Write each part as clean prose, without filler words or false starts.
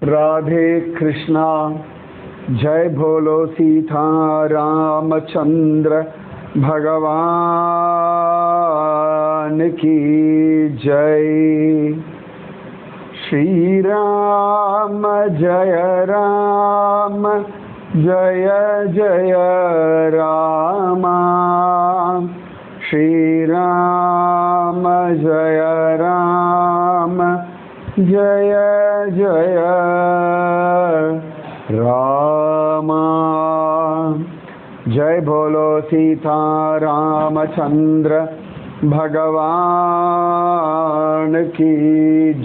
राधे कृष्णा जय बोलो सीता रामचंद्र भगवान की जय। श्री राम जय राम जय जय राम। श्री राम जय राम जय जय राम। जय बोलो सीता रामचंद्र भगवान की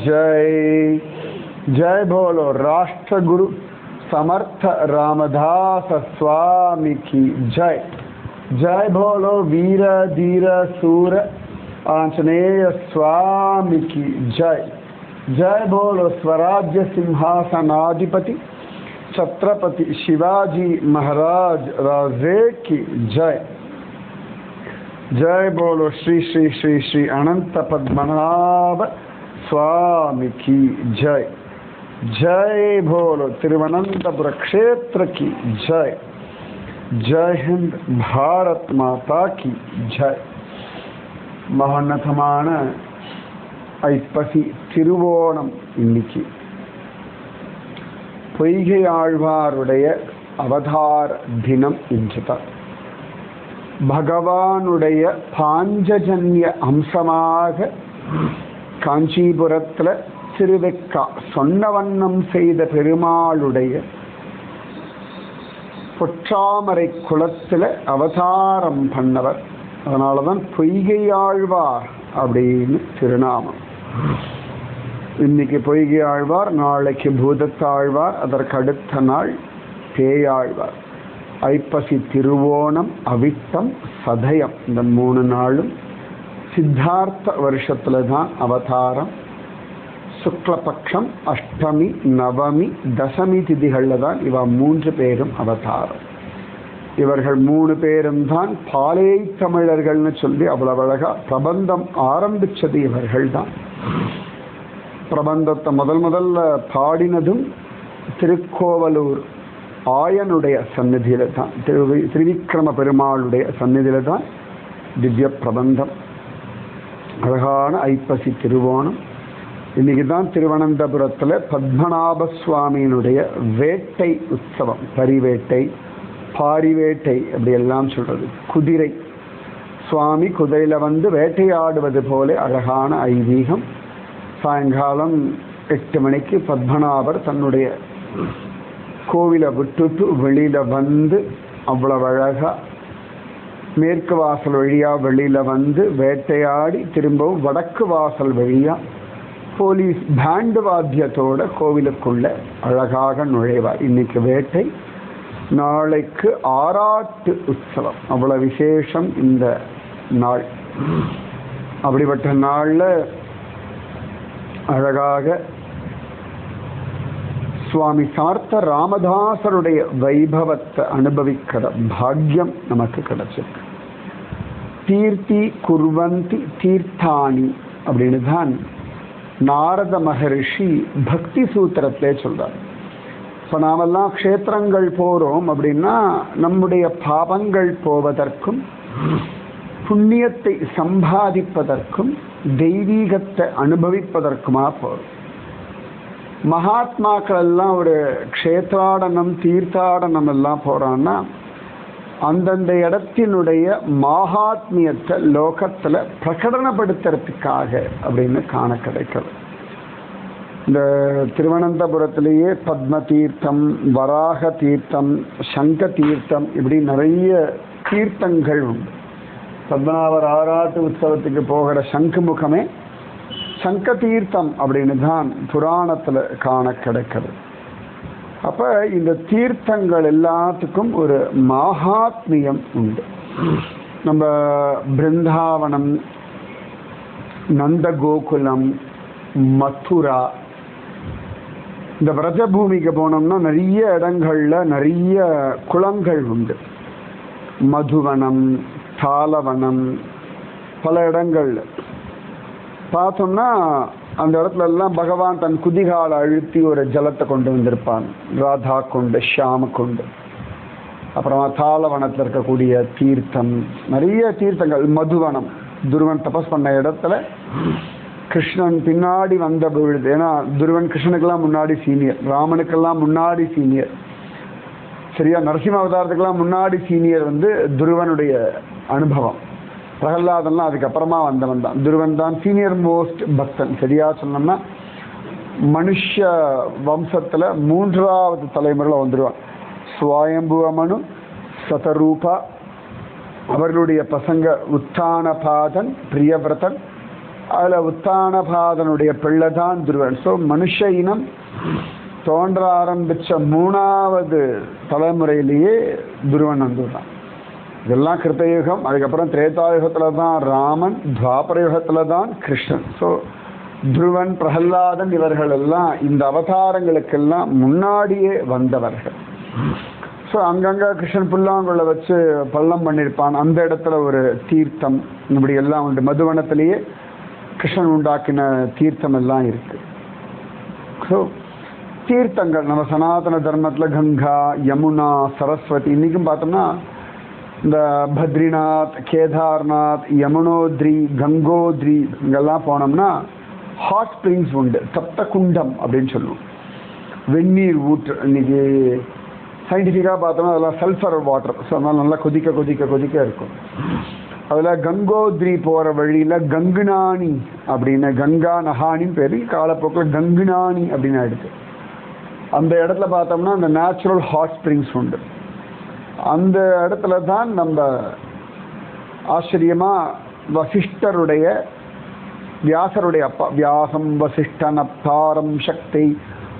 जय। जय बोलो राष्ट्रगुरु समर्थ रामदास स्वामी की जय। जय बोलो वीर धीर सूर आंजनेय स्वामी की जय। जय बोलो स्वराज्य सिंहासनाधिपति छत्रपति शिवाजी महाराज राजे की जय। जय बोलो श्री श्री श्री श्री अनंत पद्मनाभ स्वामी की जय। जय बोलो तिरुवनंतपुर क्षेत्र की जय। जय हिंद भारत माता की जय। மகோன்னதமான ஐப்பசி திருவோணம் இன்னைக்கு பொய்கை ஆழ்வாருடைய அவதார தினம் இன்றுதான். பகவானுடைய பாஞ்சஜன்ய அம்சமாக காஞ்சிபுரத்தில் திருவெக்கா சொன்ன வண்ணம் செய்த பெருமாளுடைய பொற்றாமரை குளத்தில் அவதாரம் பண்ணவர். அதனால தான் பொய்கை ஆழ்வார் அப்படின்னு திருநாமம். இன்னைக்கு பொய்கை ஆழ்வார், நாளைக்கு பூதத்தாழ்வார், அதற்கு அடுத்த நாள் பேயாழ்வார். ஐப்பசி திருவோணம் அவிட்டம் சதயம் இந்த 3 நாளும் சித்தார்த்த வருஷத்துல தான் அவதாரம். சுக்லபக்ஷம் அஷ்டமி நவமி தசமி திதிகளில் தான் இவ 3 பேரும் அவதாரம். இவர்கள் 3 பேரும் தான் பாலை தமிழர்கள்னு சொல்லி அவ்வளவு அழகா பிரபந்தம் ஆரம்பிச்சது இவர்கள் தான். பிரபந்தத்தை முதல்ல பாடினதும் திருக்கோவலூர் ஆயனுடைய சந்நிதியில தான், திருவிக்கிரம பெருமாளுடைய சந்நிதியில தான் திவ்ய பிரபந்தம். அழகான ஐப்பசி திருவோணம். இன்னைக்கு தான் திருவனந்தபுரத்தில் பத்மநாப சுவாமியினுடைய வேட்டை உற்சவம். பரிவேட்டை பாரிவேட்டை அப்படி எல்லாம் சொல்றது. குதிரை சுவாமி குதிரையில வந்து வேட்டையாடுவது போல அழகான ஐதீகம். சாயங்காலம் 8 மணிக்கு பத்மநாபர் தன்னுடைய கோவிலை விட்டுட்டு வெளியில வந்து அவ்வளவு அழகா மேற்கு வாசல் வழியா வெளியில வந்து வேட்டையாடி திரும்பவும் வடக்கு வாசல் வழியா போலீஸ் பேண்டு வாத்தியத்தோட கோவிலுக்குள்ள அழகாக நுழைவார். இன்னைக்கு வேட்டை, நாளைக்கு ஆராட்டு உற்சவம். அவ்வளவு விசேஷம் இந்த நாள். அப்படிப்பட்ட நாள்ல அழகாக சுவாமி சார்த்த ராமதாசருடைய வைபவத்தை அனுபவிக்கிற பாக்கியம் நமக்கு கிடைச்சிருக்கு. தீர்த்தி குர்வந்தி தீர்த்தானி அப்படின்னு தான் நாரத மகரிஷி பக்தி சூத்திரத்திலே சொல்றார். இப்போ நாமெல்லாம் க்ஷேத்திரங்கள் போகிறோம் அப்படின்னா நம்முடைய பாவங்கள் போவதற்கும் புண்ணியத்தை சம்பாதிப்பதற்கும் தெய்வீகத்தை அனுபவிப்பதற்குமா போகிறோம். மகாத்மாக்கள் எல்லாம் ஒரு க்ஷேத்ராடனம் தீர்த்தாடனம் எல்லாம் போகிறான்னா அந்தந்த இடத்தினுடைய மகாத்மியத்தை லோகத்தில் பிரகடனப்படுத்துறதுக்காக அப்படின்னு காண கிடைக்கிறது. இந்த திருவனந்தபுரத்திலேயே பத்ம தீர்த்தம், வராக தீர்த்தம், சங்க தீர்த்தம், இப்படி நிறைய தீர்த்தங்கள் உண்டு. பத்மநாபர் ஆராட்டு உற்சவத்துக்கு போகிற சங்குமுகமே சங்க தீர்த்தம் அப்படின்னு தான் புராணத்தில் காண கிடைக்கிறது. அப்போ இந்த தீர்த்தங்கள் எல்லாத்துக்கும் ஒரு மகாத்மியம் உண்டு. நம்ம பிருந்தாவனம், நந்தகோகுலம், மதுரா, இந்த விரஜபூமிக்கு போனோம்னா நிறைய இடங்கள்ல நிறைய குளங்கள் உண்டு. மதுவனம், தாளவனம், பல இடங்கள்ல பார்த்தோம்னா அந்த இடத்துல எல்லாம் பகவான் தன் குதிகால அழுத்தி ஒரு ஜலத்தை கொண்டு வந்திருப்பான், ராதா கொண்டு, ஷியாம கொண்டு. அப்புறமா தாளவனத்தில் இருக்கக்கூடிய தீர்த்தம், நிறைய தீர்த்தங்கள், மதுவனம், துருவன் தபஸ் பண்ண இடத்துல கிருஷ்ணன் பின்னாடி வந்த பொழுது, ஏன்னா துருவன் கிருஷ்ணனுக்கெல்லாம் முன்னாடி சீனியர், ராமனுக்கெல்லாம் முன்னாடி சீனியர், சரியா, நரசிம்ம அவதாரத்துக்கெல்லாம் முன்னாடி சீனியர் வந்து துருவனுடைய அனுபவம். பிரகலாதன்லாம் அதுக்கப்புறமா வந்தவன் தான். துருவன் தான் சீனியர் மோஸ்ட் பக்தன். சரியா சொன்னோம்னா மனுஷ வம்சத்தில் 3வது தலைமுறையில் வந்துடுவான். ஸ்வயம்புவமனு, சதரூபா, அவர்களுடைய பசங்க உத்தானபாதன், பிரியவிரதன். அதில் உத்தானபாதனுடைய பிள்ளை தான் துருவன். ஸோ மனுஷ இனம் தோன்ற ஆரம்பித்த 3வது தலைமுறையிலேயே துருவன் வந்துடுறான். இதெல்லாம் கிருத்தயுகம். அதுக்கப்புறம் திரேதாயுகத்தில் தான் ராமன், துவாபர யுகத்தில் தான் கிருஷ்ணன். ஸோ துருவன், பிரகலாதன் இவர்கள் எல்லாம் இந்த அவதாரங்களுக்கெல்லாம் முன்னாடியே வந்தவர்கள். ஸோ அங்கங்கே கிருஷ்ணன் புல்லாங்குழலை வச்சு பள்ளம் பண்ணியிருப்பான். அந்த இடத்துல ஒரு தீர்த்தம் இப்படி எல்லாம் உண்டு. மதுவனத்திலேயே கிருஷ்ணன் உண்டாக்கின தீர்த்தம் எல்லாம் இருக்கு. ஸோ தீர்த்தங்கள் நம்ம சனாதன தர்மத்தில் கங்கா, யமுனா, சரஸ்வதி. இன்றைக்கும் பார்த்தோம்னா இந்த பத்ரிநாத், கேதார்நாத், யமுனோத்ரி, கங்கோத்ரி இங்கெல்லாம் போனோம்னா ஹாட் ஸ்ப்ரிங்ஸ் உண்டு. தப்த குண்டம் அப்படின்னு சொல்லுவோம், வெந்நீர் ஊற்று. இன்னைக்கு சயின்டிஃபிக்காக பார்த்தோம்னா அதெல்லாம் சல்ஃபர் வாட்டர். ஸோ அதனால் நல்லா கொதிக்க கொதிக்க கொதிக்க இருக்கும். அதில் கங்கோத்ரி போகிற வழியில் கங்குனானி அப்படின்னு, கங்கா நஹானின்னு பேர், காலப்போக்கில் கங்குனானி அப்படின்னு ஆயிடுச்சு. அந்த இடத்துல பார்த்தோம்னா அந்த நேச்சுரல் ஹாட் ஸ்ப்ரிங்ஸ் உண்டு. அந்த இடத்துல தான் நம்ம ஆச்சரியமாக வசிஷ்டருடைய, வியாசருடைய அப்பா, வியாசம் வசிஷ்டன் அப்தாரம் சக்தி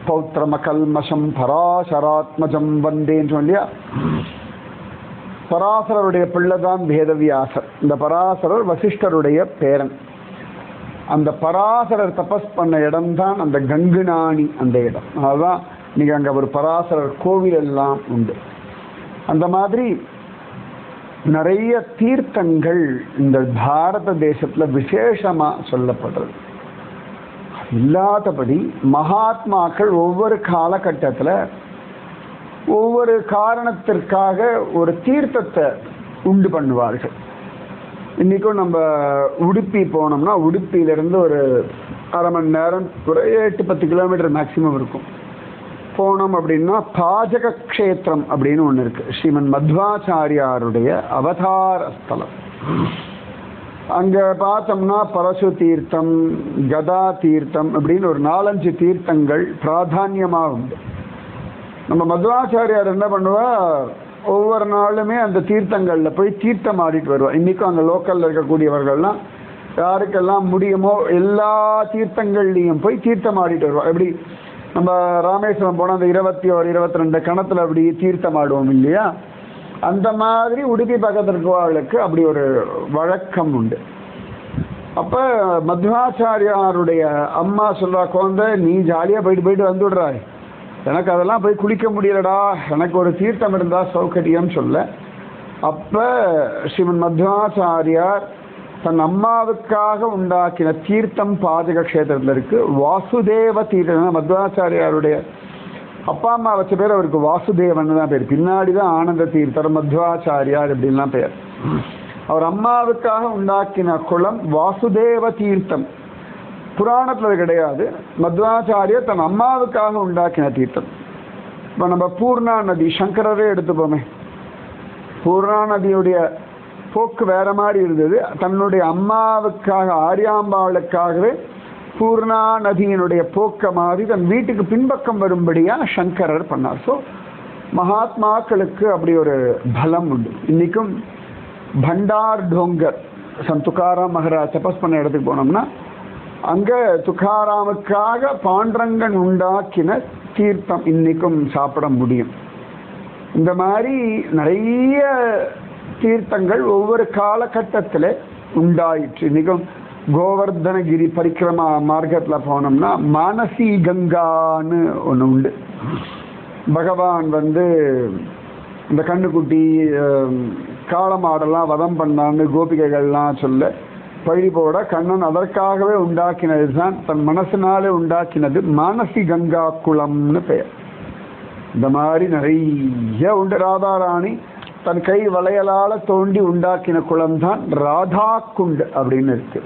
பௌத்திரமகல்மஷம் பராசராத்மஜம் வந்தேன்னு சொல்லியா. பராசரருடைய பிள்ளை தான் வேதவியாசர். இந்த பராசரர் வசிஷ்டருடைய பேரன். அந்த பராசரர் தபஸ் பண்ண இடம்தான் அந்த கங்குனானி அந்த இடம். அதுதான் இன்னைக்கு அங்கே ஒரு பராசரர் கோவில் எல்லாம் உண்டு. அந்த மாதிரி நிறைய தீர்த்தங்கள் இந்த பாரத தேசத்தில் விசேஷமாக சொல்லப்படுறது. இல்லாதபடி மகாத்மாக்கள் ஒவ்வொரு காலகட்டத்தில் ஒவ்வொரு காரணத்திற்காக ஒரு தீர்த்தத்தை உண்டு பண்ணுவார்கள். இன்றைக்கும் நம்ம உடுப்பி போனோம்னா உடுப்பியிலேருந்து ஒரு அரை மணி நேரம், ஒரு 8-10 கிலோமீட்டர் மேக்சிமம் இருக்கும். போனோம் அப்படின்னா பாஜக க்ஷேத்திரம் அப்படின்னு ஒன்று இருக்குது. ஸ்ரீமன் மத்வாச்சாரியாருடைய அவதார ஸ்தலம். அங்கே பார்த்தோம்னா பரசு தீர்த்தம், கதா தீர்த்தம் அப்படின்னு ஒரு 4-5 தீர்த்தங்கள் பிராதான்யமாக உண்டு. நம்ம மத்வாச்சாரியார் என்ன பண்ணுவா, ஒவ்வொரு நாளுமே அந்த தீர்த்தங்களில் போய் தீர்த்தம் ஆடிட்டு வருவார். இன்றைக்கும் அங்கே லோக்கலில் இருக்கக்கூடியவர்கள்லாம் யாருக்கெல்லாம் முடியுமோ எல்லா தீர்த்தங்கள்லேயும் போய் தீர்த்தம் ஆடிட்டு வருவார். எப்படி நம்ம ராமேஸ்வரம் போனால் அந்த 21-22 கணத்தில் அப்படி தீர்த்தம் ஆடுவோம் இல்லையா, அந்த மாதிரி உடுப்பி பக்கத்தில் இருக்கவர்களுக்கு அப்படி ஒரு வழக்கம் உண்டு. அப்போ மத்வாச்சாரியாருடைய அம்மா சொல்கிறா, குழந்தை நீ ஜாலியாக போயிட்டு வந்துடுறாய், எனக்கு அதெல்லாம் போய் குளிக்க முடியலடா, எனக்கு ஒரு தீர்த்தம் இருந்தால் சௌகரியம் சொல்ல. அப்போ ஸ்ரீமன் மத்வாச்சாரியார் தன் அம்மாவுக்காக உண்டாக்கின தீர்த்தம் பாஜக க்ஷேத்திரத்தில் இருக்குது. வாசுதேவ தீர்த்தம். மத்வாச்சாரியாருடைய அப்பா அம்மா வச்ச பேர் அவருக்கு வாசுதேவன் தான் பேர். பின்னாடி தான் ஆனந்த தீர்த்தர், மத்வாச்சாரியார் இப்படின்லாம் பேர். அவர் அம்மாவுக்காக உண்டாக்கின குளம் வாசுதேவ தீர்த்தம். புராணத்தில் அது கிடையாது. மத்வாச்சாரியர் தன் அம்மாவுக்காக உண்டாக்கின தீர்த்தம். இப்போ நம்ம பூர்ணா நதி, சங்கரரே எடுத்துப்போமே, பூர்ணா நதியுடைய போக்கு வேற மாதிரி இருந்தது. தன்னுடைய அம்மாவுக்காக, ஆரியாம்பாளுக்காகவே பூர்ணா நதியினுடைய போக்க மாதிரி தன் வீட்டுக்கு பின்பக்கம் வரும்படியாக சங்கரர் பண்ணார். ஸோ மகாத்மாக்களுக்கு அப்படி ஒரு பலம் உண்டு. இன்றைக்கும் பண்டார் டோங்கர், சந்த் துக்காராம் மகாராஜ் தபஸ் பண்ண இடத்துக்கு போனோம்னா அங்கே துக்காராமுக்காக பாண்டரங்கன் உண்டாக்கின தீர்த்தம் இன்னைக்கும் சாப்பிட முடியும். இந்த மாதிரி நிறைய தீர்த்தங்கள் ஒவ்வொரு காலகட்டத்தில் உண்டாயிற்று. இன்னைக்கும் கோவர்தனகிரி பரிக்கிரமா மார்க்கத்தில் போனோம்னா மானசி கங்கான்னு ஒன்று உண்டு. பகவான் வந்து இந்த கண்ணுக்குட்டி காளமாடெல்லாம் வதம் பண்ணான்னு கோபிகைகள்லாம் சொல்ல பழி போட கண்ணன் அதற்காகவே உண்டாக்கினது தான், தன் மனசினாலே உண்டாக்கினது மானசி கங்கா குளம்னு பெயர். இந்த மாதிரி நிறைய உண்டு. ராதாராணி தன் கை வளையலால தோண்டி உண்டாக்கின குளம்தான் ராதா குண்டு அப்படின்னு இருக்கு.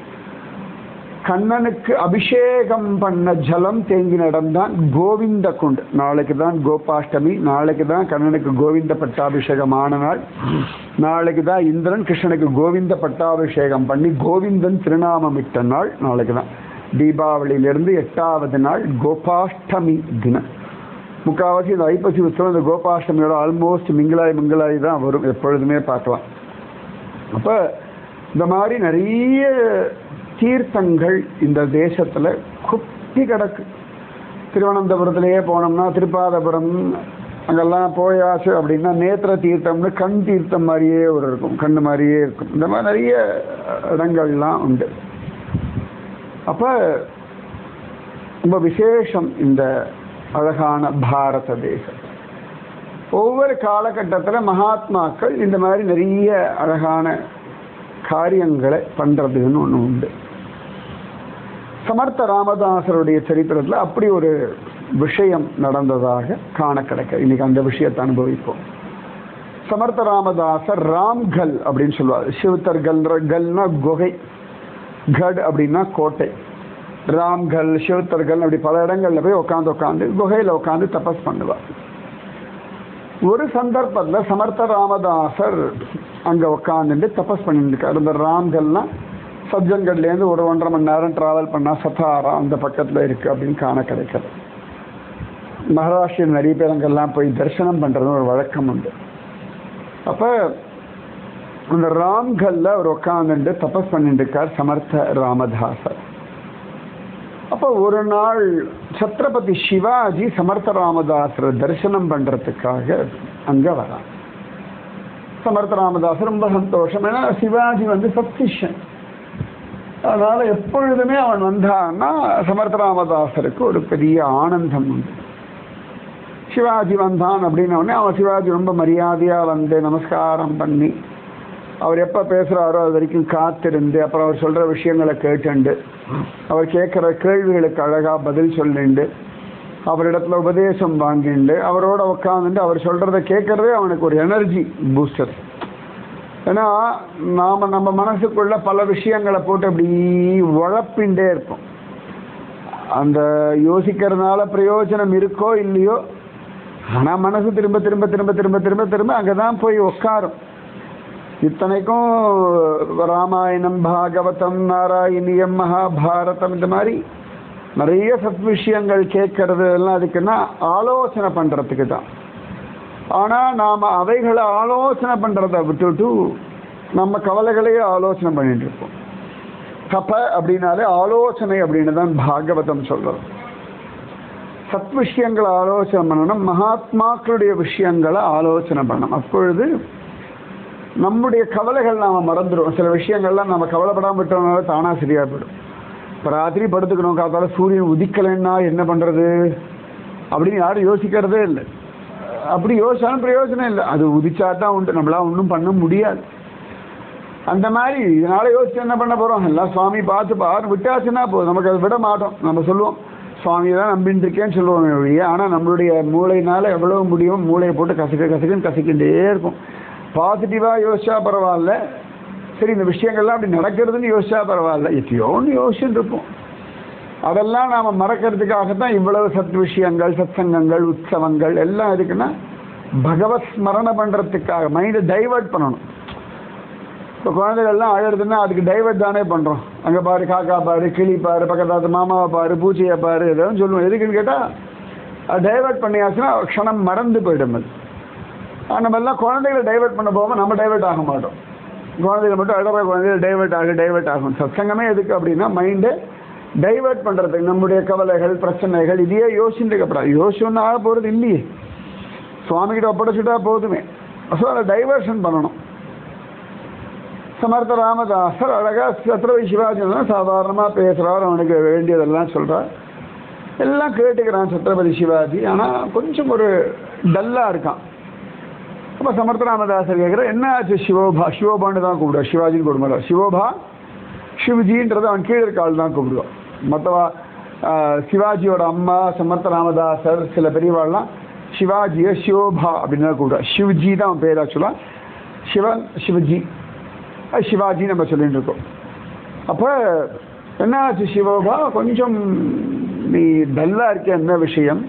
கண்ணனுக்கு அபிஷேகம் பண்ண ஜலம் தேங்கின இடம் தான் கோவிந்த குண்டு. நாளைக்கு தான் கோபாஷ்டமி, நாளைக்கு தான் கண்ணனுக்கு கோவிந்த பட்டாபிஷேகம் ஆன நாள். நாளைக்கு தான் இந்திரன் கிருஷ்ணனுக்கு கோவிந்த பட்டாபிஷேகம் பண்ணி கோவிந்தன் திருநாமம் இட்ட நாள். நாளைக்கு தான் தீபாவளியிலிருந்து 8வது நாள் கோபாஷ்டமி தினம். முக்கால்வாசி இந்த ஐப்பசி உற்சவம் இந்த கோபாஷ்டமியோட ஆல்மோஸ்ட் மிங்களாய் தான் வரும், எப்பொழுதுமே பார்க்கலாம். அப்போ இந்த மாதிரி நிறைய தீர்த்தங்கள் இந்த தேசத்தில் குட்டி கிடக்கு. திருவனந்தபுரத்திலேயே போனோம்னா திருப்பாதபுரம் அங்கெல்லாம் போயாச்சு அப்படின்னா நேத்திர தீர்த்தம்னு கண் தீர்த்தம் மாதிரியே ஒரு இருக்கும், கண் மாதிரியே இருக்கும். இந்த மாதிரி நிறைய இடங்கள்லாம் உண்டு. அப்போ ரொம்ப விசேஷம் இந்த அழகான பாரத தேசம். ஒவ்வொரு காலகட்டத்தில் மகாத்மாக்கள் இந்த மாதிரி நிறைய அழகான காரியங்களை பண்ணுறதுன்னு ஒன்று உண்டு. சமர்த்த ராமதாசருடைய சரித்திரத்தில் அப்படி ஒரு விஷயம் நடந்ததாக காண கிடைக்க. இன்னைக்கு அந்த விஷயத்தை அனுபவிப்போம். சமர்த்த ராமதாசர் ராம்கல் அப்படின்னு சொல்லுவார். சிவத்தர்கள் கல்னா குகை, கட் அப்படின்னா கோட்டை. ராம்கல் சிவத்தர்கள் அப்படி பல இடங்களில் போய் உட்காந்து குகையில் உட்காந்து தபஸ் பண்ணுவார். ஒரு சந்தர்ப்பத்தில் சமர்த்த ராமதாசர் அங்கே உட்காந்துட்டு தபஸ் பண்ணிட்டு இருக்கார். இந்த ராம்கல்னா சப்ஜன்கட்லேருந்து ஒரு 1.5 மணி நேரம் ட்ராவல் பண்ணால் சத்தாரா அந்த பக்கத்தில் இருக்குது அப்படின்னு காண கிடைக்கிறது. மகாராஷ்டிரன் நிறைய பேர் அங்கெல்லாம் போய் தரிசனம் பண்ணுறதுன்னு ஒரு வழக்கம் உண்டு. அப்போ அந்த ராம்கல்ல அவர் உட்காந்துட்டு தபஸ் பண்ணிட்டு இருக்கார் சமர்த்த ராமதாசர். அப்போ ஒரு நாள் சத்ரபதி சிவாஜி சமர்த்த ராமதாசரை தரிசனம் பண்ணுறதுக்காக அங்கே வரான். சமர்த்த ராமதாசர் ரொம்ப சந்தோஷம். ஏன்னா சிவாஜி சப்சிஷன், அதனால் எப்பொழுதுமே அவன் வந்தான்னா சமர்த்த ராமதாசருக்கு ஒரு பெரிய ஆனந்தம் உண்டு. சிவாஜி வந்தான் அப்படின்னோடனே அவன் சிவாஜி ரொம்ப மரியாதையாக நமஸ்காரம் பண்ணி அவர் எப்போ பேசுகிறாரோ அது வரைக்கும் காத்திருந்து அப்புறம் அவர் சொல்கிற விஷயங்களை கேட்டுண்டு அவர் கேட்குற கேள்விகளுக்கு அழகாக பதில் சொல்லிண்டு அவரிடத்துல உபதேசம் வாங்கிண்டு அவரோட உட்காந்துட்டு அவர் சொல்கிறத கேட்குறதே அவனுக்கு ஒரு எனர்ஜி பூஸ்டர். ஏன்னா நம்ம மனசுக்குள்ள பல விஷயங்களை போட்டு அப்படி உழப்பின்றே இருப்போம். அந்த யோசிக்கிறதுனால பிரயோஜனம் இருக்கோ இல்லையோ, ஆனால் மனசு திரும்ப திரும்ப திரும்ப திரும்ப திரும்ப திரும்ப அங்கே தான் போய் உட்காரும். இத்தனைக்கும் ராமாயணம், பாகவதம், நாராயணியம், மகாபாரதம் இந்த மாதிரி நிறைய சத் விஷயங்கள் கேட்கறது எல்லாம் அதுக்குன்னா ஆலோசனை பண்ணுறதுக்கு தான். ஆனால் நாம் அவைகளை ஆலோசனை பண்ணுறதை விட்டுட்டு நம்ம கவலைகளையே ஆலோசனை பண்ணிட்டு இருப்போம். தப அப்படின்னாலே ஆலோசனை அப்படின்னு தான் பாகவதம் சொல்கிறது. சத் விஷயங்களை ஆலோசனை பண்ணணும், மகாத்மாக்களுடைய விஷயங்களை ஆலோசனை பண்ணணும். அப்பொழுது நம்முடைய கவலைகள் நாம் மறந்துடும். சில விஷயங்கள்லாம் நம்ம கவலைப்படாமல் விட்டோம்னால தானாக சரியாக போயிடும். இப்போ ராத்திரி படுத்துக்கணும், காத்தால சூரியன் உதிக்கலைன்னா என்ன பண்ணுறது அப்படின்னு யாரும் யோசிக்கிறதே இல்லை. அப்படி யோசிச்சாலும் பிரயோஜனம் இல்லை, அது உதிச்சா தான் உண்டு, நம்மளால் ஒன்றும் பண்ண முடியாது. அந்த மாதிரி இதனால் யோசிச்சு என்ன பண்ண போகிறோம், எல்லாம் சுவாமி பார்த்து விட்டாச்சுன்னா போதும். நமக்கு அதை விட மாட்டோம். நம்ம சொல்லுவோம் சுவாமியை தான் நம்பின்னு இருக்கேன்னு சொல்லுவோம் வழியே. ஆனால் நம்மளுடைய மூளையினால் எவ்வளோ முடியும் மூளையை போட்டு கசக்கின்றே இருக்கும். பாசிட்டிவாக யோசிச்சா பரவாயில்ல, சரி இந்த விஷயங்கள்லாம் அப்படி நடக்கிறதுன்னு யோசிச்சா பரவாயில்ல, எத்தையோன்னு யோசிச்சுட்டு இருப்போம். அதெல்லாம் நாம் மறக்கிறதுக்காகத்தான் இவ்வளவு சத் விஷயங்கள், சத்சங்கங்கள், உற்சவங்கள் எல்லாம் இருக்குன்னா பகவத் ஸ்மரணை பண்ணுறதுக்காக, மைண்டை டைவர்ட் பண்ணணும். இப்போ குழந்தைகள்லாம் அழகுதுன்னா அதுக்கு டைவர்ட் தானே பண்ணுறோம். அங்கே பாரு காக்கா பாரு, கிளி பாரு, பக்கத்தாத்து மாமாவை பாரு, பூச்சியை பாரு, எதாவது சொல்லுவோம். எதுக்குன்னு கேட்டால் அது டைவர்ட் பண்ணியாச்சுன்னா க்ஷணம் மறந்து போயிடும். அது நம்ம எல்லாம் குழந்தைகளை டைவர்ட் பண்ண போகாமல் நம்ம டைவர்ட் ஆக மாட்டோம். குழந்தைகள் மட்டும் அழகாக குழந்தைகள் டைவர்ட் ஆகும். சத்சங்கமே எதுக்கு அப்படின்னா மைண்டை டைவர்ட் பண்ணுறதுக்கு. நம்முடைய கவலைகள், பிரச்சனைகள் இதையே யோசிச்சுட்டு இருக்கப்படாது. யோசிச்சுன்னு ஆக போகிறது இல்லையே, சுவாமிகிட்ட ஒப்படைச்சுட்டா போதுமே. ஸோ அதை டைவர்ஷன் பண்ணணும். சமர்த்த ராமதாசர் அழகாக சத்ரபதி சிவாஜி சாதாரணமாக பேசுகிறார், அவனுக்கு வேண்டியதெல்லாம் சொல்கிறார், எல்லாம் கேட்டுக்கிறான் சத்ரபதி சிவாஜி. ஆனால் கொஞ்சம் ஒரு டல்லாக இருக்கான். அப்போ சமர்த்த ராமதாசர் கேட்குற என்ன ஆச்சு, சிவோபான்னு தான் கூப்பிடுவார், சிவாஜின்னு கூப்பிட மாட்டார். சிவோபா சிவஜின்றது அவன் கீழே இருக்க ஆள் தான் கூப்பிடுவான். மற்றவா சிவாஜியோட அம்மா சமர்த்த ராமதாசர் சில பெரியவாள்லாம் சிவாஜியை சிவோபா அப்படின்னு தான் கூப்பிடுவா. சிவஜி தான் அவன் பேர் ஆக்சுவலாக. சிவன் சிவஜி, சிவாஜி நம்ம சொல்லிட்டு இருக்கோம். அப்போ என்ன ஆச்சு சிவோபா, கொஞ்சம் நீ டல்லாக இருக்க, என்ன விஷயம்?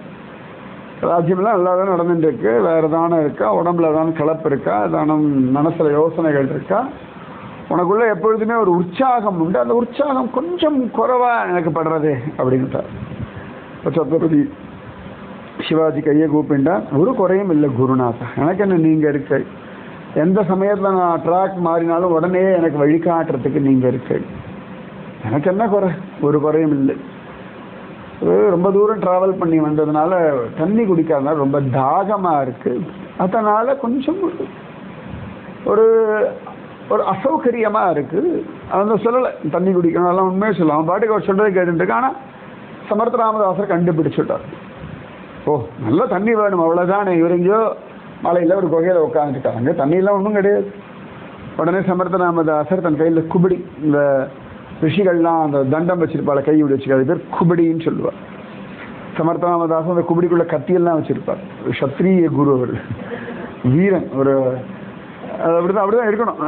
ராஜ்யமெல்லாம் நல்லா தான் நடந்துட்டு இருக்கு, வேறு தானே இருக்கா, உடம்புல தான் கலப்பு இருக்கா, தானம் மனசில் யோசனைகள் இருக்கா, உனக்குள்ள எப்பொழுதுமே ஒரு உற்சாகம் உண்டு, அந்த உற்சாகம் கொஞ்சம் குறைவாக எனக்கு படுறது அப்படின்ட்டார். இப்போ சத்ரபதி சிவாஜி கையை கூப்பிட்டா, ஒரு குறையும் இல்லை குருநாதா, எனக்கு என்ன நீங்கள் இருக்க, எந்த சமயத்தில் நான் ட்ராக் மாறினாலும் உடனே எனக்கு வழிகாட்டுறதுக்கு நீங்கள் இருக்க, எனக்கு என்ன குறை, ஒரு குறையும் இல்லை. ரொம்ப தூரம் ட்ராவல் பண்ணி வந்ததுனால தண்ணி குடிக்காதனால ரொம்ப தாகமாக இருக்குது, அதனால் கொஞ்சம் ஒரு ஒரு அசௌகரியமாக இருக்குது. அதை சொல்லலை, தண்ணி குடிக்கணும் எல்லாம் உண்மையாக சொல்லலாம். அவன் பாட்டுக்கு அவர் சொல்கிறத கேட்டுருக்கு. ஆனால் சமர்த்த ராமதாசர் கண்டுபிடிச்சுட்டார். ஓ, நல்லா தண்ணி வேணும் அவ்வளோதானே, இவர் எங்கேயோ மலையில் ஒரு குகையில் உட்காந்துட்டாங்க, தண்ணியெல்லாம் ஒன்றும் கிடையாது. உடனே சமர்த்த ராமதாசர் தன் கையில் குபிடி, இந்த ரிஷிகள்லாம் அந்த தண்டம் வச்சிருப்பாள் கை விட வச்சுக்க, அது பேர் குபிடின்னு சொல்லுவாள். சமர்த்த ராமதாசன் அந்த குபிடிக்குள்ள கத்தியெல்லாம் வச்சிருப்பார். சத்திரிய குரு அவர், வீரன், ஒரு அப்படிதான் இருக்கணும்.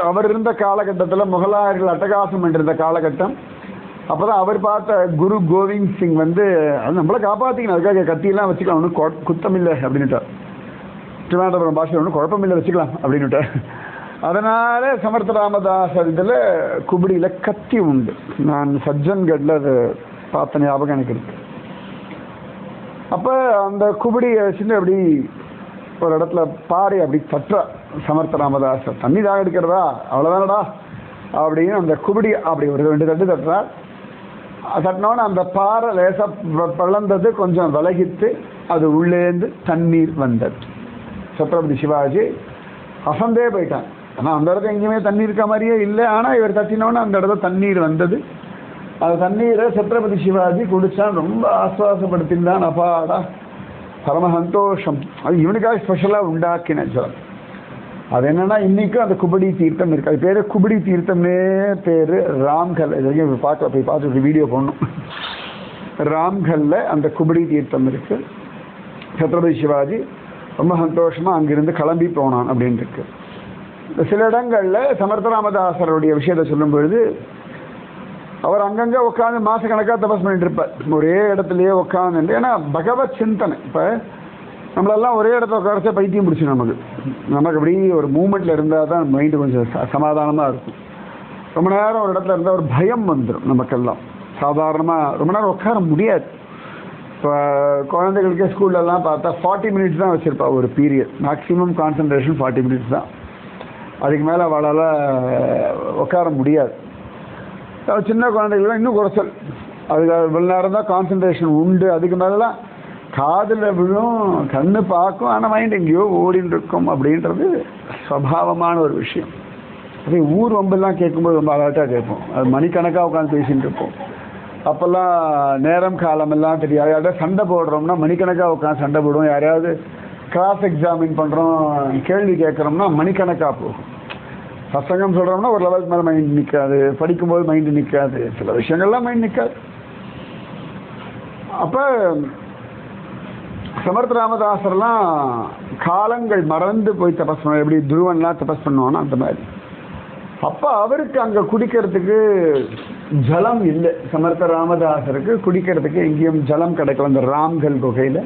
அவர் இருந்த காலகட்டத்தில் முகலாயர்கள் அட்டகாசம் பண்ணிருந்த காலகட்டம். அப்போதான் அவர் பார்த்த குரு கோவிந்த் சிங் வந்து அது நம்மளை காப்பாற்றிக்கணும், அதுக்காக கத்தியெல்லாம் வச்சுக்கலாம், ஒன்றும் குத்தமில்லை அப்படின்னுட்டார். திருவனந்தபுரம் பாஷையில் ஒன்றும் குழப்பமில்லை, வச்சுக்கலாம் அப்படின்னுட்டார். அதனால சமர்த்த ராமதாசர் இதில் குபிடியில் கத்தி உண்டு. நான் சஜ்ஜன்கட்டில் அதை பார்த்த ஞாபகம் எனக்கு இருக்கு. அப்போ அந்த குபிடியை வச்சுட்டு அப்படி ஒரு இடத்துல பாறை அப்படி தட்டுறா சமர்த்த ராமதாசர், தண்ணி தாக எடுக்கிறதா அவ்வளோதானடா அப்படின்னு அந்த குபிடி அப்படி ஒரு 2 தட்டு தட்டுறார். தட்டினோன்னு அந்த பாறை லேசாக பிளந்தது, கொஞ்சம் விலகித்து அது உள்ளேந்து தண்ணீர் வந்தது. சத்ரபதி சிவாஜி அசந்தே போயிட்டான். ஆனால் அந்த இடத்துல எங்கேயுமே தண்ணி இருக்க மாதிரியே இல்லை. ஆனால் இவர் தட்டினோன்னு அந்த இடத்துல தண்ணீர் வந்தது. அந்த தண்ணீரை சத்ரபதி சிவாஜி குடித்தான், ரொம்ப ஆஸ்வாசப்படுத்தின்றான். அப்பாடா, பரம சந்தோஷம். அது இவனுக்காக ஸ்பெஷலாக உண்டாக்கின ஜலம். அது என்னன்னா இன்னைக்கும் அந்த குபடி தீர்த்தம் இருக்கு. அது பேர் குபடி தீர்த்தம்னே பேர். ராம்கல், இது பார்க்க போய் பார்த்து வீடியோ போடணும். ராம்கல்ல அந்த குபடி தீர்த்தம் இருக்கு. சத்ரபதி சிவாஜி ரொம்ப சந்தோஷமா அங்கிருந்து கிளம்பி போனான் அப்படின்னு இருக்கு. சில இடங்கள்ல சமர்த்த ராமதாசருடைய விஷயத்தை சொல்லும் பொழுது அவர் அங்கங்கே உட்காந்து மாசக்கணக்காக தபஸ் பண்ணிட்டு இருப்பார், ஒரே இடத்துலயே உட்காந்து. ஏன்னா பகவத் சிந்தனை. இப்போ நம்மளெல்லாம் ஒரே இடத்துல உட்காரச்சா பைத்தியம் பிடிச்சி நமக்கு அப்படி ஒரு மூமெண்ட்ல இருந்தால் தான் மைண்டு கொஞ்சம் சமாதானமாக இருக்கும். ரொம்ப நேரம் ஒரு இடத்துல இருந்தால் ஒரு பயம் வந்துடும் நமக்கெல்லாம். சாதாரணமாக ரொம்ப நேரம் உட்கார முடியாது. இப்போ குழந்தைகளுக்கே ஸ்கூல்லலாம் பார்த்தா 40 மினிட்ஸ் தான் வச்சுருப்பா ஒரு பீரியட். மேக்ஸிமம் கான்சன்ட்ரேஷன் 40 மினிட்ஸ் தான், அதுக்கு மேலே அவளால் உட்கார முடியாது. சின்ன குழந்தைகள்லாம் இன்னும் குறைச்சல், அதுக்கு இவ்வளோ நேரம் தான் கான்சன்ட்ரேஷன் உண்டு. அதுக்கு மேலெலாம் காதில் விழும், கண்ணு பார்க்கும், ஆனால் மைண்ட் எங்கேயோ ஓடின்னு இருக்கும் அப்படின்றது ஸ்வபாவமான ஒரு விஷயம். அதே ஊர் வம்பெல்லாம் கேட்கும்போது ரொம்ப அலர்ட்டாக கேட்போம், அது மணிக்கணக்காக உட்காந்து பேசிகிட்டு இருப்போம். அப்போல்லாம் நேரம் காலமெல்லாம் தெரியாது. யாராவது சண்டை போடுறோம்னா மணிக்கணக்காக உட்காந்து சண்டை போடுவோம். யாரையாவது கிராஸ் எக்ஸாமின் பண்ணுறோம், கேள்வி கேட்குறோம்னா மணிக்கணக்காக போகும். சசங்கம் சொல்கிறோம்னா ஒரு லெவலுக்கு மேலே மைண்ட் நிற்காது, படிக்கும்போது மைண்டு நிற்காது, சில விஷயங்கள்லாம் மைண்ட் நிற்காது. அப்போ சமர்த்த ராமதாசர்லாம் காலங்கள் மறந்து போய் தபஸ் பண்ணுவார். எப்படி துருவன்லாம் தபஸ் பண்ணுவானோ அந்த மாதிரி. அப்போ அவருக்கு அங்கே குடிக்கிறதுக்கு ஜலம் இல்லை. சமர்த்த ராமதாசருக்கு குடிக்கிறதுக்கு எங்கேயும் ஜலம் கிடைக்கல அந்த ராம்கல் குகையில்.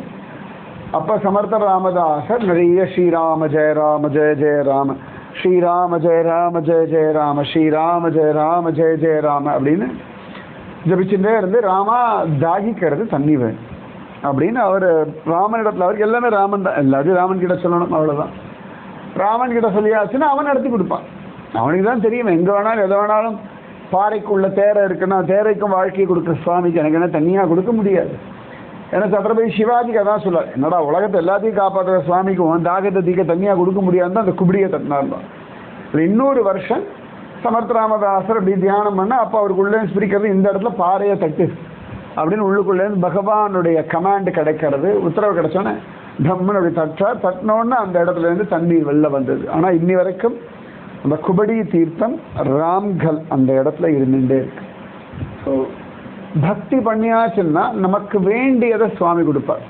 அப்போ சமர்த்த ராமதாசர் நிறைய ஸ்ரீராம ஜெய ராம ஜெய ஜெய ராம, ஸ்ரீராம ஜெய ராம ஜெய ஜெய ராம, ஸ்ரீராம ஜெய ராம ஜெய ஜெய ராம அப்படின்னு ஜபிச்சுட்டே இருந்து ராமா தாகிக்கிறது தண்ணி வேணும் அப்படின்னு அவர் ராமனிடத்தில், அவருக்கு எல்லாமே ராமன் தான், எல்லாத்தையும் ராமன் கிட்ட சொல்லணும் அவ்வளோதான். ராமன் கிட்ட சொல்லியாச்சுன்னா அவன் நடத்தி கொடுப்பான். அவனுக்கு தான் தெரியும் எங்கே வேணாலும் எதை வேணாலும். பாறைக்குள்ள தேரை இருக்குன்னா தேரைக்கும் வாழ்க்கையை கொடுக்குற சுவாமிக்கு எனக்கு என்ன தனியாக கொடுக்க முடியாது. ஏன்னா சத்ரபதி சிவாஜிக்கு அதான் சொல்லார், என்னடா உலகத்தை எல்லாத்தையும் காப்பாற்றுற சுவாமிக்கு உன் தாகத்தை தீக்க தனியாக கொடுக்க முடியாதுன்னு அந்த குபிடியை தட்டினார்தான். இன்னொரு வருஷம் சமர்த்த ராமதாசர் அப்படி தியானம் பண்ண, அப்போ அவருக்குள்ளே பிரிக்கிறது இந்த இடத்துல பாறையை தட்டு அப்படின்னு உள்ளுக்குள்ளேருந்து பகவானுடைய கமாண்டு கிடைக்கிறது, உத்தரவு கிடைச்சோன்னே தம்முன்னு அப்படி தட்டினோன்னு அந்த இடத்துலேருந்து தண்ணீர் வெளில வந்தது. ஆனால் இன்னி வரைக்கும் அந்த குபடி தீர்த்தம் ராம்கல் அந்த இடத்துல இருந்துட்டே இருக்கு. ஸோ பக்தி பண்ணியாச்சுன்னா நமக்கு வேண்டியதை சுவாமி கொடுப்பார்.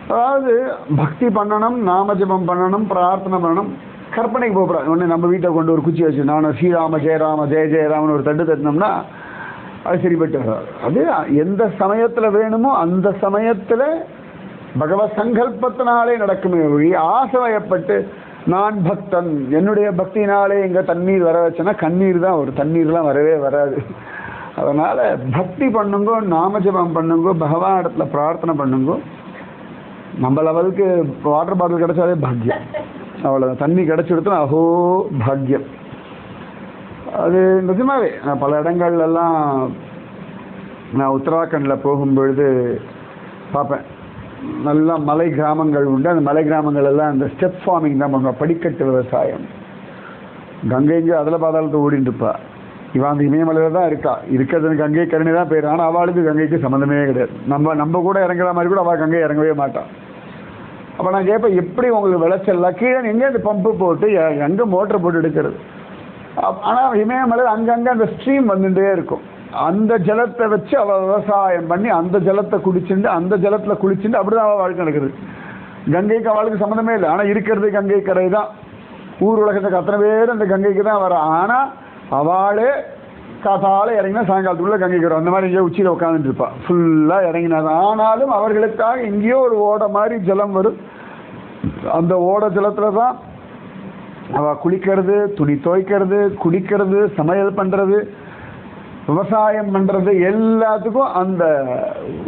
அதாவது பக்தி பண்ணணும், நாமஜபம் பண்ணணும், பிரார்த்தனை பண்ணணும், கற்பனைக்கு போகிறாங்க. ஒன்று நம்ம வீட்டை கொண்டு ஒரு குச்சி வச்சு நான் ஸ்ரீராம ஜெயராம ஜெய ஜெயராமன் ஒரு தட்டு தட்டினோம்னா அது சரிப்பட்டு வராது. அது எந்த சமயத்தில் வேணுமோ அந்த சமயத்தில் பகவத் சங்கல்பத்தினாலே நடக்குமே ஒழி ஆசைப்பட்டு நான் பக்தன் என்னுடைய பக்தினாலே எங்கே தண்ணீர் வர வச்சேன்னா கண்ணீர் தான் வரும், தண்ணீர்லாம் வரவே வராது. அதனால் பக்தி பண்ணுங்கோ, நாமஜபம் பண்ணுங்கோ, பகவான் இடத்துல பிரார்த்தனை பண்ணுங்கோ. நம்ம லெவலுக்கு வாட்டர் பாட்டில் கிடைச்சாலே பாக்கியம், அவ்வளோதான். தண்ணி கிடச்சிடுத்துனா அஹோ பாக்கியம். அது நிஜமாவே நான் பல இடங்கள்லாம் நான் உத்தராகண்டில் போகும்பொழுது பார்ப்பேன். நல்லா மலை கிராமங்கள் உண்டு. அந்த மலை கிராமங்கள் எல்லாம் அந்த ஸ்டெப் ஃபார்மிங் தான் பண்ணுவோம், படிக்கட்டு விவசாயம். கங்கைங்க அதில் பாதாளத்தை ஓடிட்டு இருப்பா. இவன் அந்த இமயமலையில் தான் இருக்கா, இருக்கிறது கங்கை கருணை தான் பேர். ஆனால் அவளுக்கு கங்கைக்கு சம்மந்தமே கிடையாது. நம்ம கூட இறங்குற மாதிரி கூட அவள் கங்கை இறங்கவே மாட்டான். அப்போ நான் கேட்பேன், எப்படி உங்களுக்கு விளைச்சல்லாம் கீழே எங்கே அந்த பம்பு போட்டு எங்கே மோட்டர் போட்டு எடுக்கிறது? ஆனால் இமயமலை அங்கங்கே அந்த ஸ்ட்ரீம் வந்துட்டே இருக்கும். அந்த ஜலத்தை வச்சு அவள் விவசாயம் பண்ணி அந்த ஜலத்தை குடிச்சுட்டு அந்த ஜலத்தில் குளிச்சுட்டு அப்படி தான் அவள் வாழ்க்கை நடக்குது. கங்கைக்கு அவளுக்கு சம்மந்தமே இல்லை. ஆனால் இருக்கிறது கங்கை கரை தான். ஊர் உலகத்துக்கு அத்தனை பேர் அந்த கங்கைக்கு தான் வர. ஆனால் அவளே காத்தால இறங்கினா சாயங்காலத்துக்குள்ளே கங்கைக்கு வரும். அந்த மாதிரி இங்கே உச்சியில் உட்காந்துட்டு இருப்பாள், ஃபுல்லாக இறங்கினாது. ஆனாலும் அவர்களுக்காக எங்கேயோ ஒரு ஓடை மாதிரி ஜலம் வரும். அந்த ஓட ஜலத்தில் தான் அவள் குளிக்கிறது, துணி துவைக்கிறது, குடிக்கிறது, சமையல் பண்ணுறது, விவசாயம் பண்ணுறது, எல்லாத்துக்கும் அந்த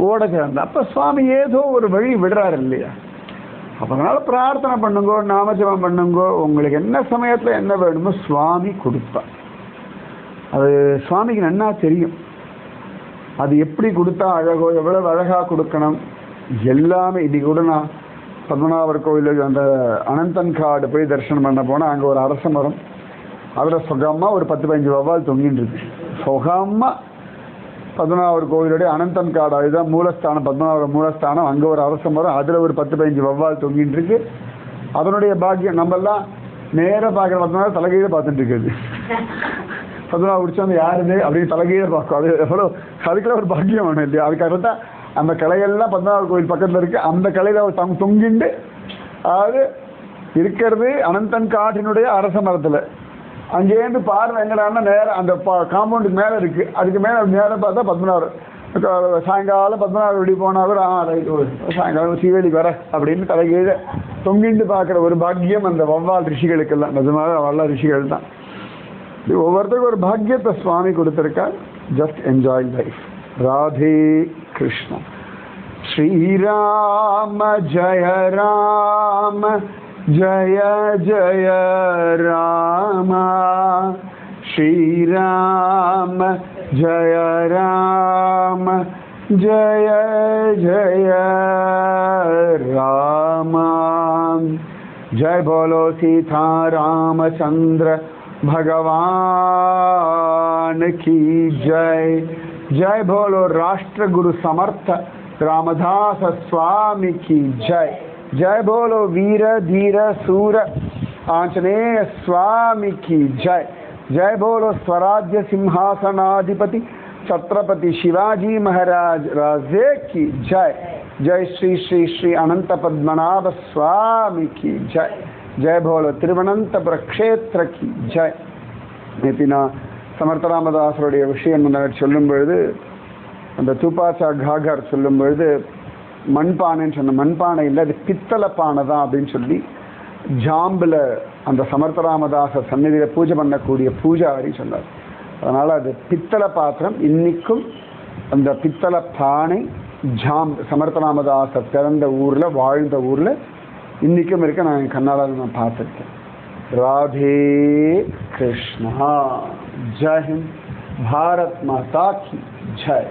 ஓட ஜலம். அப்போ சுவாமி ஏதோ ஒரு வழி விடுறாரு இல்லையா? அப்போ அதனால் பிரார்த்தனை பண்ணுங்கோ, நாமஜபம் பண்ணுங்கோ. உங்களுக்கு என்ன சமயத்தில் என்ன வேணுமோ சுவாமி கொடுப்பார். அது சுவாமிக்கு நன்னா தெரியும். அது எப்படி கொடுத்தா அழகோ, எவ்வளவு அழகாக கொடுக்கணும் எல்லாமே. இன்னைக்கு கூட நான் பத்மநாபர் கோயிலுக்கு அந்த அனந்தன் காடு போய் தரிசனம் பண்ண போனால் அங்கே ஒரு அரச மரம், அதில் சுகமாக ஒரு 10-15 வவ்வால் தொங்கின்னு இருக்கு. சுகமாக பத்மநாபர் கோயிலுடைய அனந்தன் காடு, அதுதான் மூலஸ்தானம், பத்மநாபர் மூலஸ்தானம். அங்கே ஒரு அரச மரம், அதில் ஒரு 10-15 வவ்வால் தொங்கின்னு இருக்கு. அதனுடைய பாக்கியம் நம்மெல்லாம் நேராக பார்க்குற பத்மநாபர் தலைகீழே பார்த்துட்டு இருக்குது. பத்மநாபர் பிடிச்சா வந்து யாருது அப்படின்னு தலைகீழே பார்க்கும். அது எவ்வளோ அதுக்குள்ள ஒரு பாக்கியம் வேணும் இல்லையா? அதுக்காக தான் அந்த கலையெல்லாம் பத்மநாபர் கோயில் பக்கத்தில் இருக்குது. அந்த கலையில் அவர் தொங்கிண்டு அதாவது இருக்கிறது அனந்தன் காட்டினுடைய அரச மரத்தில். அங்கேருந்து பார்வை எங்கடான்னா நேரம் அந்த காம்பவுண்டுக்கு மேலே இருக்குது. அதுக்கு மேலே நேரம் பார்த்தா பத்மநாபர். சாயங்காலம் பத்மநாபர் வெளியே போனாலும் சாயங்காலம் சீவேலிக்கு வர அப்படின்னு தலைகீழே தொங்கிண்டு பார்க்குற ஒரு பாக்கியம் அந்த வவ்வால் ரிஷிகளுக்கெல்லாம். நிஜமாக வவ்வால் ரிஷிகள் தான். ஒவ்வொருத்தருக்கும் ஒரு பாக்கியத்தை சுவாமி கொடுத்துருக்கார். Just enjoy life. Radhe Krishna. Sriram ஜய ராம ஜய ஜய ராம. ஸ்ரீராம ஜய ராம ஜய ஜய ராம. जय बोलो सीता रामचंद्र भगवान की जय. जय बोलो राष्ट्र गुरु समर्थ रामदास स्वामी की जय. जय बोलो वीर धीर सूर आंजनेय स्वामी की जय. जय बोलो स्वराज्य सिंहासनाधिपति छत्रपति शिवाजी महाराज राजे की जय. जय श्री श्री श्री अनंत पद्मनाभ स्वामी की जय. जय बोलो तिरुवनंतपुर क्षेत्र की जय. நேற்று நான் சமர்த்த ராமதாசருடைய விஷயம் சொல்லும் பொழுது அந்த தூப்பாச்சா காகர் சொல்லும் பொழுது மண்பானைன்னு சொன்ன, மண்பானை இல்லை அது பித்தளை பானை தான் அப்படின்னு சொல்லி ஜாம்பில் அந்த சமர்த்த ராமதாசர் சந்நிதியில் பூஜை பண்ணக்கூடிய பூஜாரி சொன்னார். அதனால் அது பித்தளை பாத்திரம். இன்றைக்கும் அந்த பித்தளை பானை ஜாம்பு சமர்த்த ராமதாசர் பிறந்த ஊரில் வாழ்ந்த ஊரில் இன்றைக்கும் இருக்க நான் என் கண்ணால் நான் பார்த்துருக்கேன். राधे कृष्णा. जय हिंद. भारत माता की जय.